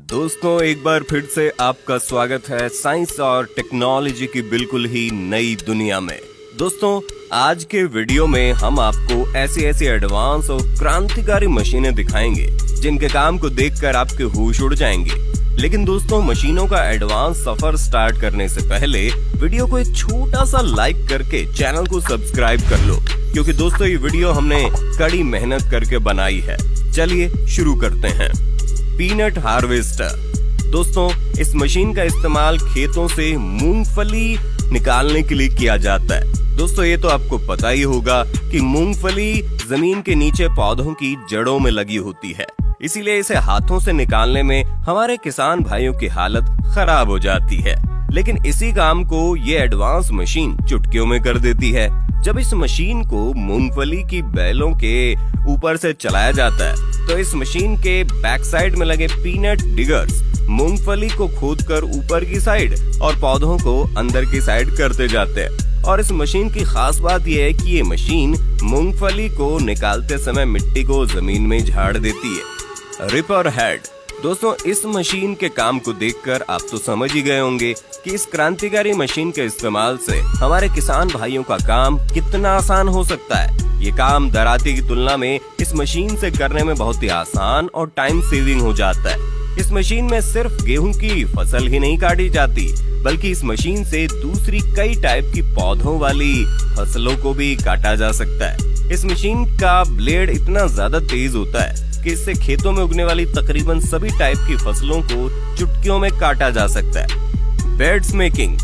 दोस्तों, एक बार फिर से आपका स्वागत है साइंस और टेक्नोलॉजी की बिल्कुल ही नई दुनिया में। दोस्तों, आज के वीडियो में हम आपको ऐसी एडवांस और क्रांतिकारी मशीनें दिखाएंगे जिनके काम को देखकर आपके होश उड़ जाएंगे। लेकिन दोस्तों, मशीनों का एडवांस सफर स्टार्ट करने से पहले वीडियो को एक छोटा सा लाइक करके चैनल को सब्सक्राइब कर लो, क्योंकि दोस्तों ये वीडियो हमने कड़ी मेहनत करके बनाई है। चलिए शुरू करते हैं। Peanut harvester. दोस्तों, इस मशीन का इस्तेमाल खेतों से मूंगफली निकालने के लिए किया जाता है। दोस्तों, ये तो आपको पता ही होगा कि मूंगफली जमीन के नीचे पौधों की जड़ों में लगी होती है, इसीलिए इसे हाथों से निकालने में हमारे किसान भाइयों की हालत खराब हो जाती है। लेकिन इसी काम को ये एडवांस मशीन चुटकियों में कर देती है। जब इस मशीन को मूंगफली की बेलों के ऊपर से चलाया जाता है तो इस मशीन के बैक साइड में लगे पीनट डिगर्स मूंगफली को खोदकर ऊपर की साइड और पौधों को अंदर की साइड करते जाते हैं। और इस मशीन की खास बात यह है कि ये मशीन मूंगफली को निकालते समय मिट्टी को जमीन में झाड़ देती है। Ripper head. दोस्तों, इस मशीन के काम को देखकर आप तो समझ ही गए होंगे कि इस क्रांतिकारी मशीन के इस्तेमाल से हमारे किसान भाइयों का काम कितना आसान हो सकता है। ये काम दराती की तुलना में इस मशीन से करने में बहुत ही आसान और टाइम सेविंग हो जाता है। इस मशीन में सिर्फ गेहूं की फसल ही नहीं काटी जाती, बल्कि इस मशीन से दूसरी कई टाइप की पौधों वाली फसलों को भी काटा जा सकता है। इस मशीन का ब्लेड इतना ज्यादा तेज होता है कि इससे खेतों में उगने वाली तकरीबन सभी टाइप की फसलों को चुटकियों में काटा जा सकता है। Beds making.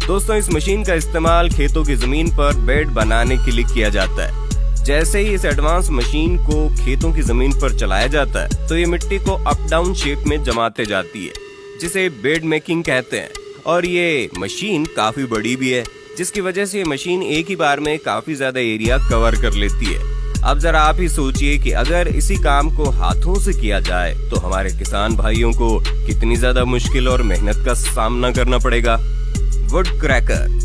दोस्तों, इस मशीन का इस्तेमाल खेतों की जमीन पर बेड बनाने के लिए किया जाता है। जैसे ही इस एडवांस मशीन को खेतों की जमीन पर चलाया जाता है तो ये मिट्टी को अप डाउन शेप में जमाते जाती है, जिसे बेड मेकिंग कहते हैं। और ये मशीन काफी बड़ी भी है, जिसकी वजह से ये मशीन एक ही बार में काफी ज्यादा एरिया कवर कर लेती है। अब जरा आप ही सोचिए कि अगर इसी काम को हाथों से किया जाए तो हमारे किसान भाइयों को कितनी ज्यादा मुश्किल और मेहनत का सामना करना पड़ेगा। Would cracker.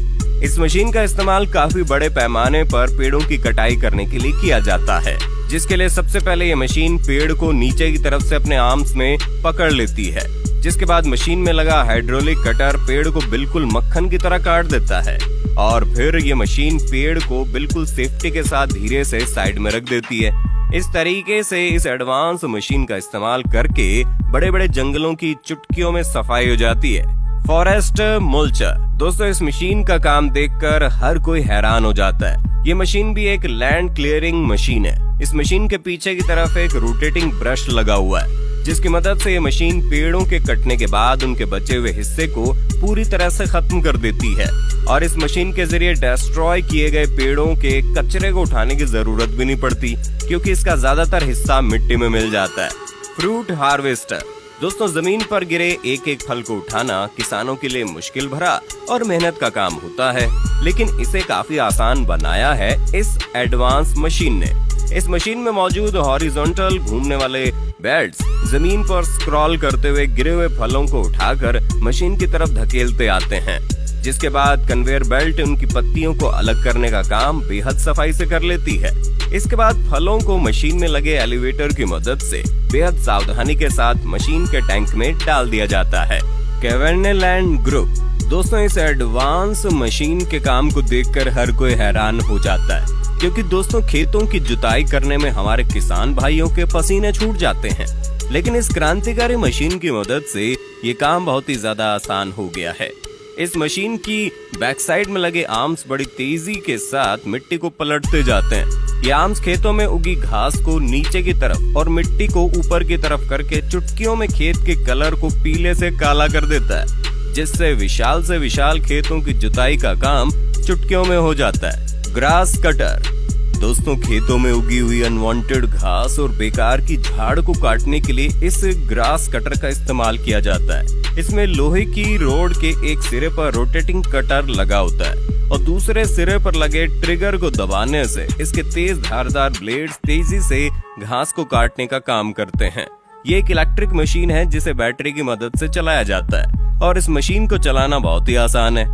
इस मशीन का इस्तेमाल काफी बड़े पैमाने पर पेड़ों की कटाई करने के लिए किया जाता है, जिसके लिए सबसे पहले ये मशीन पेड़ को नीचे की तरफ से अपने आर्म्स में पकड़ लेती है, जिसके बाद मशीन में लगा हाइड्रोलिक कटर पेड़ को बिल्कुल मक्खन की तरह काट देता है। और फिर ये मशीन पेड़ को बिल्कुल सेफ्टी के साथ धीरे से साइड में रख देती है। इस तरीके से इस एडवांस मशीन का इस्तेमाल करके बड़े बड़े जंगलों की चुटकियों में सफाई हो जाती है। Forest mulcher. दोस्तों, इस मशीन का काम देखकर हर कोई हैरान हो जाता है। ये मशीन भी एक लैंड क्लियरिंग मशीन है। इस मशीन के पीछे की तरफ एक रोटेटिंग ब्रश लगा हुआ है, जिसकी मदद से ये मशीन पेड़ों के कटने के बाद उनके बचे हुए हिस्से को पूरी तरह से खत्म कर देती है। और इस मशीन के जरिए डिस्ट्रॉय किए गए पेड़ों के कचरे को उठाने की जरूरत भी नहीं पड़ती, क्योंकि इसका ज्यादातर हिस्सा मिट्टी में मिल जाता है। Fruit harvester. दोस्तों, जमीन पर गिरे एक एक फल को उठाना किसानों के लिए मुश्किल भरा और मेहनत का काम होता है, लेकिन इसे काफी आसान बनाया है इस एडवांस मशीन ने। इस मशीन में मौजूद हॉरिजॉन्टल घूमने वाले बेल्ट्स जमीन पर स्क्रॉल करते हुए गिरे हुए फलों को उठाकर मशीन की तरफ धकेलते आते हैं, जिसके बाद कन्वेयर बेल्ट उनकी पत्तियों को अलग करने का काम बेहद सफाई से कर लेती है। इसके बाद फलों को मशीन में लगे एलिवेटर की मदद से बेहद सावधानी के साथ मशीन के टैंक में डाल दिया जाता है। कैवर्नेलैंड ग्रुप। दोस्तों, इस एडवांस मशीन के काम को देखकर हर कोई हैरान हो जाता है, क्योंकि दोस्तों खेतों की जुताई करने में हमारे किसान भाइयों के पसीने छूट जाते हैं। लेकिन इस क्रांतिकारी मशीन की मदद से ये काम बहुत ही ज्यादा आसान हो गया है। इस मशीन की बैक साइड में लगे आर्म्स बड़ी तेजी के साथ मिट्टी को पलटते जाते हैं। ये आर्म्स खेतों में उगी घास को नीचे की तरफ और मिट्टी को ऊपर की तरफ करके चुटकियों में खेत के कलर को पीले से काला कर देता है, जिससे विशाल से विशाल खेतों की जुताई का काम चुटकियों में हो जाता है। Grass cutter. दोस्तों, खेतों में उगी हुई अनवांटेड घास और बेकार की झाड़ को काटने के लिए इस ग्रास कटर का इस्तेमाल किया जाता है। इसमें लोहे की रोड के एक सिरे पर रोटेटिंग कटर लगा होता है और दूसरे सिरे पर लगे ट्रिगर को दबाने से इसके तेज धारदार ब्लेड्स तेजी से घास को काटने का काम करते हैं। ये एक इलेक्ट्रिक मशीन है जिसे बैटरी की मदद से चलाया जाता है और इस मशीन को चलाना बहुत ही आसान है।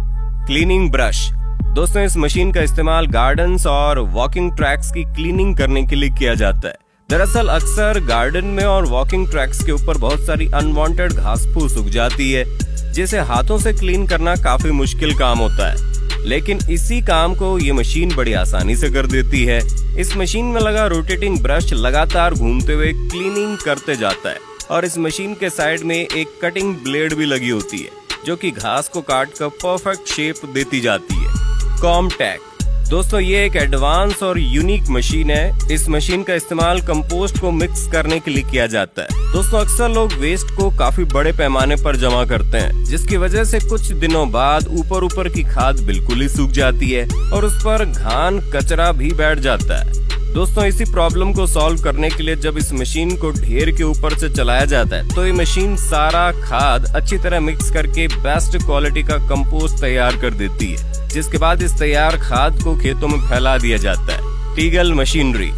Cleaning brush. दोस्तों, इस मशीन का इस्तेमाल गार्डन्स और वॉकिंग ट्रैक्स की क्लीनिंग करने के लिए किया जाता है। दरअसल अक्सर गार्डन में और वॉकिंग ट्रैक्स के ऊपर बहुत सारी अनवांटेड घास फूस उग जाती है, जिसे हाथों से क्लीन करना काफी मुश्किल काम होता है। लेकिन इसी काम को ये मशीन बड़ी आसानी से कर देती है। इस मशीन में लगा रोटेटिंग ब्रश लगातार घूमते हुए क्लीनिंग करते जाता है और इस मशीन के साइड में एक कटिंग ब्लेड भी लगी होती है, जो कि घास को काट कर परफेक्ट शेप देती जाती है। कॉम्पैक्ट दोस्तों, ये एक एडवांस और यूनिक मशीन है। इस मशीन का इस्तेमाल कंपोस्ट को मिक्स करने के लिए किया जाता है। दोस्तों, अक्सर लोग वेस्ट को काफी बड़े पैमाने पर जमा करते हैं, जिसकी वजह से कुछ दिनों बाद ऊपर की खाद बिल्कुल ही सूख जाती है और उस पर घान कचरा भी बैठ जाता है। दोस्तों, इसी प्रॉब्लम को सॉल्व करने के लिए जब इस मशीन को ढेर के ऊपर से चलाया जाता है, तो ये मशीन सारा खाद अच्छी तरह मिक्स करके बेस्ट क्वालिटी का कंपोस्ट तैयार कर देती है, जिसके बाद इस तैयार खाद को खेतों में फैला दिया जाता है। टीगल मशीनरी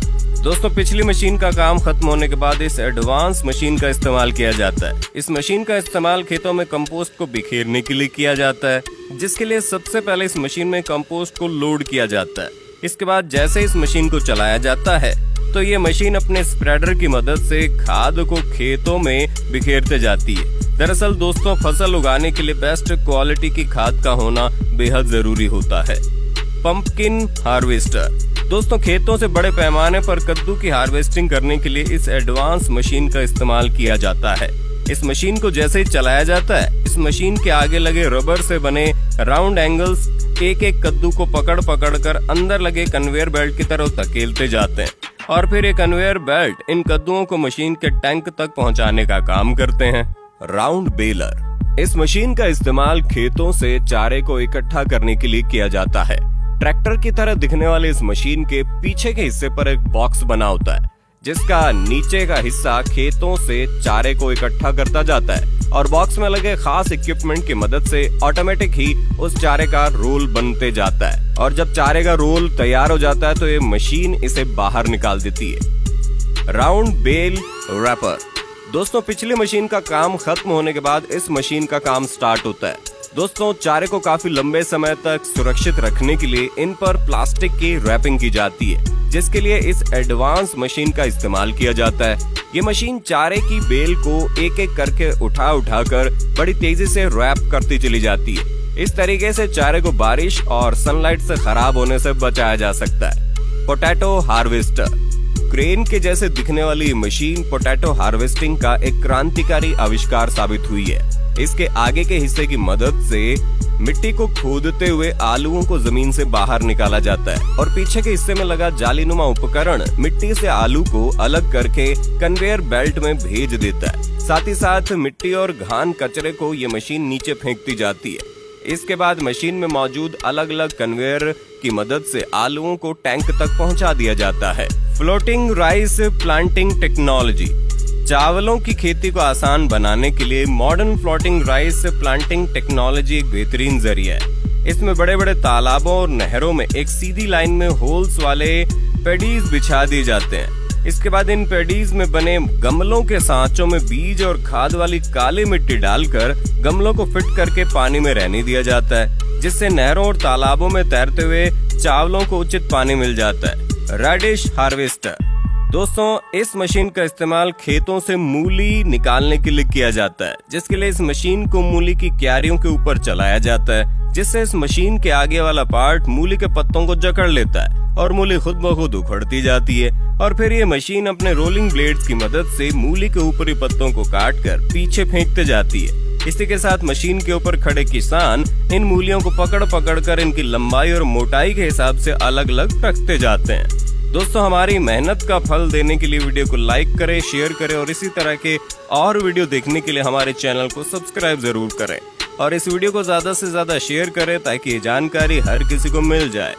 दोस्तों, पिछली मशीन का काम खत्म होने के बाद इस एडवांस मशीन का इस्तेमाल किया जाता है। इस मशीन का इस्तेमाल खेतों में कंपोस्ट को बिखेरने के लिए किया जाता है, जिसके लिए सबसे पहले इस मशीन में कंपोस्ट को लोड किया जाता है। इसके बाद जैसे इस मशीन को चलाया जाता है, तो ये मशीन अपने स्प्रेडर की मदद से खाद को खेतों में बिखेरते जाती है। दरअसल दोस्तों, फसल उगाने के लिए बेस्ट क्वालिटी की खाद का होना बेहद जरूरी होता है। पंपकिन हार्वेस्टर दोस्तों, खेतों से बड़े पैमाने पर कद्दू की हार्वेस्टिंग करने के लिए इस एडवांस मशीन का इस्तेमाल किया जाता है। इस मशीन को जैसे ही चलाया जाता है, इस मशीन के आगे लगे रबर से बने राउंड एंगल्स एक कद्दू को पकड़ कर अंदर लगे कन्वेयर बेल्ट की तरफ धकेलते जाते हैं और फिर ये कन्वेयर बेल्ट इन कद्दुओं को मशीन के टैंक तक पहुंचाने का काम करते हैं। राउंड बेलर इस मशीन का इस्तेमाल खेतों से चारे को इकट्ठा करने के लिए किया जाता है। ट्रैक्टर की तरह दिखने वाले इस मशीन के पीछे के हिस्से पर एक बॉक्स बना होता है, जिसका नीचे का हिस्सा खेतों से चारे को इकट्ठा करता जाता है और बॉक्स में लगे खास इक्विपमेंट की मदद से ऑटोमेटिक ही उस चारे का रोल बनते जाता है और जब चारे का रोल तैयार हो जाता है, तो ये मशीन इसे बाहर निकाल देती है। राउंड बेल रैपर दोस्तों, पिछली मशीन का काम खत्म होने के बाद इस मशीन का काम स्टार्ट होता है। दोस्तों, चारे को काफी लंबे समय तक सुरक्षित रखने के लिए इन पर प्लास्टिक की रैपिंग की जाती है, जिसके लिए इस एडवांस मशीन का इस्तेमाल किया जाता है। ये मशीन चारे की बेल को एक करके उठा कर बड़ी तेजी से रैप करती चली जाती है। इस तरीके से चारे को बारिश और सनलाइट से खराब होने से बचाया जा सकता है। पोटैटो हार्वेस्टर क्रेन के जैसे दिखने वाली मशीन पोटैटो हार्वेस्टिंग का एक क्रांतिकारी आविष्कार साबित हुई है। इसके आगे के हिस्से की मदद से मिट्टी को खोदते हुए आलूओं को जमीन से बाहर निकाला जाता है और पीछे के हिस्से में लगा जालीनुमा उपकरण मिट्टी से आलू को अलग करके कन्वेयर बेल्ट में भेज देता है। साथ ही साथ मिट्टी और घान कचरे को ये मशीन नीचे फेंकती जाती है। इसके बाद मशीन में मौजूद अलग अलग कन्वेयर की मदद से आलूओं को टैंक तक पहुंचा दिया जाता है। फ्लोटिंग राइस प्लांटिंग टेक्नोलॉजी चावलों की खेती को आसान बनाने के लिए modern floating rice planting technology एक बेहतरीन जरिया है। इसमें बड़े बड़े तालाबों और नहरों में एक सीधी लाइन में होल्स वाले पेडीज बिछा दिए जाते हैं। इसके बाद इन पेडीज में बने गमलों के सांचों में बीज और खाद वाली काली मिट्टी डालकर गमलों को फिट करके पानी में रहने दिया जाता है, जिससे नहरों और तालाबों में तैरते हुए चावलों को उचित पानी मिल जाता है। रेडिश हार्वेस्टर दोस्तों, इस मशीन का इस्तेमाल खेतों से मूली निकालने के लिए किया जाता है, जिसके लिए इस मशीन को मूली की क्यारियों के ऊपर चलाया जाता है, जिससे इस मशीन के आगे वाला पार्ट मूली के पत्तों को जकड़ लेता है और मूली खुद ब खुद उखड़ती जाती है और फिर ये मशीन अपने रोलिंग ब्लेड्स की मदद से मूली के ऊपरी पत्तों को काट कर पीछे फेंकते जाती है। इसी के साथ मशीन के ऊपर खड़े किसान इन मूलियों को पकड़ कर इनकी लंबाई और मोटाई के हिसाब से अलग अलग रखते जाते हैं। दोस्तों, हमारी मेहनत का फल देने के लिए वीडियो को लाइक करें, शेयर करें और इसी तरह के और वीडियो देखने के लिए हमारे चैनल को सब्सक्राइब जरूर करें और इस वीडियो को ज्यादा से ज्यादा शेयर करें ताकि ये जानकारी हर किसी को मिल जाए।